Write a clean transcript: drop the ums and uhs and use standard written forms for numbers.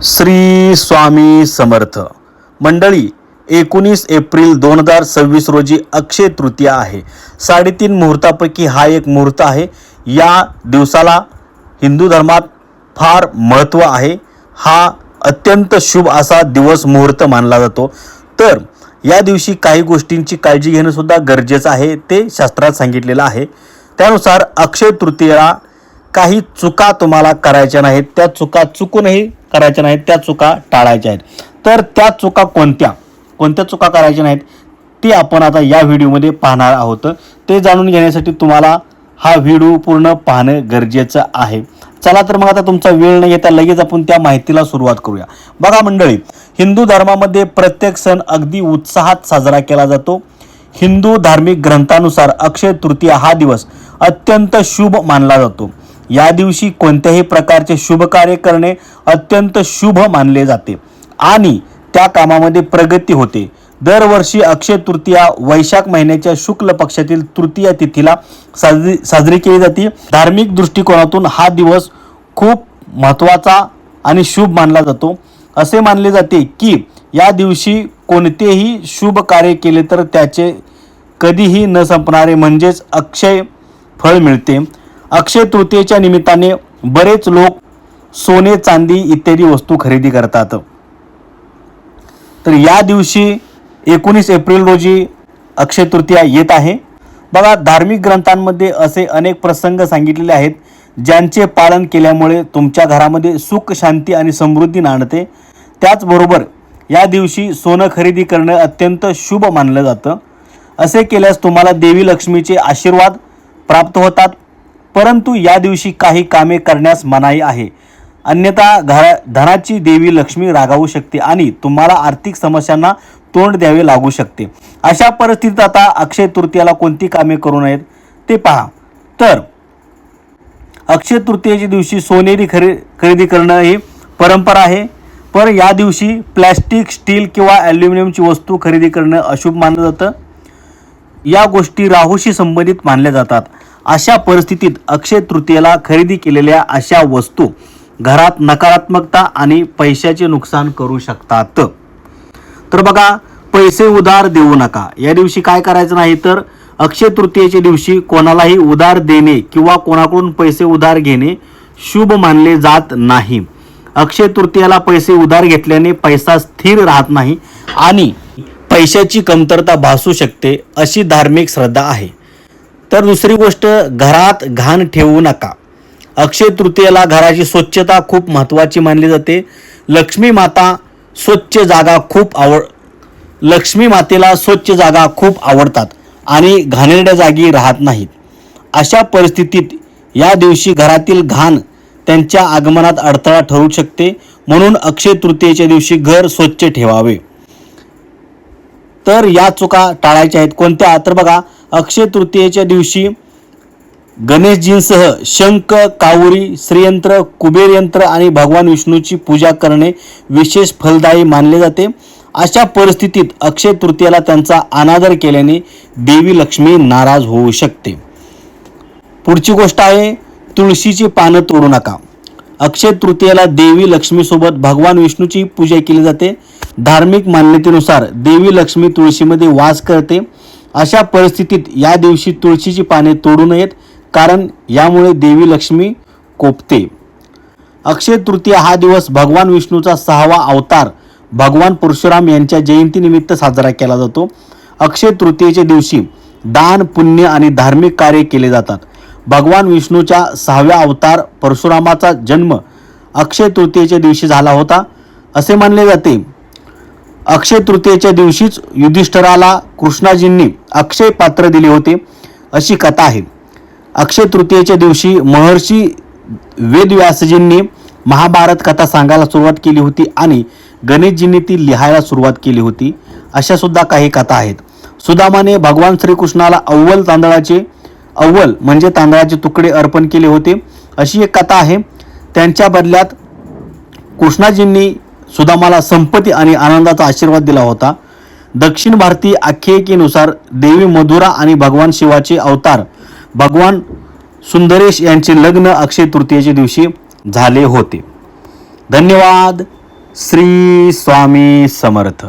श्री स्वामी समर्थ मंडळी 19 एप्रिल 2026 रोजी अक्षय तृतीया आहे। 3.5 मुहूर्तापैकी हा एक मुहूर्त आहे। या दिवसाला हिंदू धर्मात फार महत्त्व आहे। हा अत्यंत शुभ असा दिवस मुहूर्त मानला जातो। तर या दिवशी काही गोष्टींची काळजी घेणं सुद्धा गरजेचं आहे, ते शास्त्रात सांगितलेलं आहे। त्यानुसार अक्षय तृतीयेला काही चुका तुम्हाला करायच्या नाहीत, त्या चुका चुकूनही करायच्या नाहीत, त्या चुका टाळायच्या आहेत। तर त्या चुका कोणत्या चुका करायच्या नाहीत ते आपण आता या व्हिडिओमध्ये पाहणार आहोत। ते जाणून घेण्यासाठी तुम्हाला हा व्हिडिओ पूर्ण पाहणं गरजेचं आहे। चला तर मग आता तुमचा वेळ न घेता लगेच आपण त्या माहितीला सुरुवात करूया। बघा मंडळी, हिंदू धर्मामध्ये प्रत्येक सण अगदी उत्साहात साजरा केला जातो। हिंदू धार्मिक ग्रंथानुसार अक्षय तृतीया हा दिवस अत्यंत शुभ मानला जातो। या दिवशी कोणत्याही प्रकारचे शुभ कार्य करणे अत्यंत शुभ मानले जाते आणि त्या कामामध्ये प्रगती होते। दरवर्षी अक्षय तृतीया वैशाख महिन्याच्या शुक्ल पक्षातील तृतीया तिथीला साजरी केली जाते। धार्मिक दृष्टिकोनातून हा दिवस खूप महत्त्वाचा आणि शुभ मानला जातो। असे मानले जाते की या दिवशी कोणतेही शुभ कार्य केले तर त्याचे कधीही न संपणारे म्हणजेच अक्षय फळ मिळते। अक्षय तृतीयेच्या निमित्ताने बरेच लोक सोने, चांदी इत्यादी वस्तू खरेदी करतात। तर या दिवशी 19 एप्रिल रोजी अक्षय तृतीया येत आहे। बघा, धार्मिक ग्रंथांमध्ये असे अनेक प्रसंग सांगितलेले आहेत ज्यांचे पालन केल्यामुळे तुमच्या घरामध्ये सुख, शांती आणि समृद्धी नांदते। त्याचबरोबर या दिवशी सोनं खरेदी करणं अत्यंत शुभ मानलं जातं। असे केल्यास तुम्हाला देवी लक्ष्मीचे आशीर्वाद प्राप्त होतात, परंतु या दिवशी काही कामे करण्यास मनाई आहे, अन्यथा धनाची देवी लक्ष्मी रागावू शकते आणि तुम्हाला आर्थिक समस्यांना तोंड द्यावे लागू शकते। अशा परिस्थितीत आता अक्षय तृतीयाला कोणती कामे करू नयेत ते पहा। तर अक्षय तृतीयेच्या दिवशी सोनेरी खरेदी करणं ही परंपरा आहे, पण या दिवशी प्लॅस्टिक, स्टील किंवा ॲल्युमिनियमची वस्तू खरेदी करणं अशुभ मानलं जातं। या गोष्टी राहूशी संबंधित मानल्या जातात। अशा परिस्थितीत अक्षय तृतीयेला खरेदी केलेल्या अशा वस्तू घरात नकारात्मकता आणि पैशाचे नुकसान करू शकतात। तर बघा, पैसे उधार देऊ नका। या दिवशी काय करायचं नाही तर अक्षय तृतीयेच्या दिवशी कोणालाही उधार देणे किंवा कोणाकडून पैसे उधार घेणे शुभ मानले जात नाही। अक्षय तृतीयेला पैसे उधार घेतल्याने पैसा स्थिर राहत नाही आणि पैशाची कमतरता भासू शकते, अशी धार्मिक श्रद्धा आहे। तर दुसरी गोष्ट, घरात घाण ठेवू नका। अक्षय तृतीयेला घराची स्वच्छता खूप महत्त्वाची मानली जाते। लक्ष्मी मातेला स्वच्छ जागा खूप आवडतात आणि घाणेरड्या जागी राहत नाहीत। अशा परिस्थितीत या दिवशी घरातील घाण त्यांच्या आगमनात अडथळा ठरू शकते, म्हणून अक्षय तृतीयेच्या दिवशी घर स्वच्छ ठेवावे। तर या चुका टाळायच्या आहेत कोणत्या? तर बघा, अक्षय तृतीयेच्या दिवशी गणेशजींसह शंख, कावरी, श्रीयंत्र, कुबेर यंत्र आणि भगवान विष्णूची पूजा करणे विशेष फलदायी मानले जाते। अशा परिस्थितीत अक्षय तृतीयेला त्यांचा अनादर केल्याने देवी लक्ष्मी नाराज होऊ शकते। पुढची गोष्ट आहे, तुळशीची पानं तोडू नका। अक्षय तृतीयेला देवी लक्ष्मीसोबत भगवान विष्णूची पूजा केली जाते। धार्मिक मान्यतेनुसार देवी लक्ष्मी तुळशीमध्ये वास करते। अशा परिस्थितीत या दिवशी तुळशीची पाने तोडू नयेत, कारण यामुळे देवी लक्ष्मी कोपते। अक्षय तृतीया हा दिवस भगवान विष्णूचा 6वा अवतार भगवान परशुराम यांच्या जयंतीनिमित्त साजरा केला जातो। अक्षय तृतीयेच्या दिवशी दान, पुण्य आणि धार्मिक कार्य केले जातात। भगवान विष्णूच्या 6व्या अवतार परशुरामाचा जन्म अक्षय तृतीयेच्या दिवशी झाला होता, असे मानले जाते। अक्षय तृतीयेच्या दिवशीच युधिष्ठिराला कृष्णाजींनी अक्षय पात्र दिले होते, अशी कथा आहे। अक्षय तृतीयेच्या दिवशी महर्षी वेदव्यासजींनी महाभारत कथा सांगायला सुरुवात केली होती आणि गणेशजींनी ती लिहायला सुरुवात केली होती, अशा सुद्धा काही कथा आहेत। सुदामाने भगवान श्रीकृष्णाला अव्वल म्हणजे तांदळाचे तुकडे अर्पण केले होते, अशी एक कथा आहे। त्यांच्या बदल्यात कृष्णाजींनी सुदामाला संपत्ती आणि आनंदाचा आशीर्वाद दिला होता। दक्षिण भारतीय आख्यायिकेनुसार देवी मधुरा आणि भगवान शिवाचे अवतार भगवान सुंदरेश यांचे लग्न अक्षय तृतीयेच्या दिवशी झाले होते। धन्यवाद। श्री स्वामी समर्थ.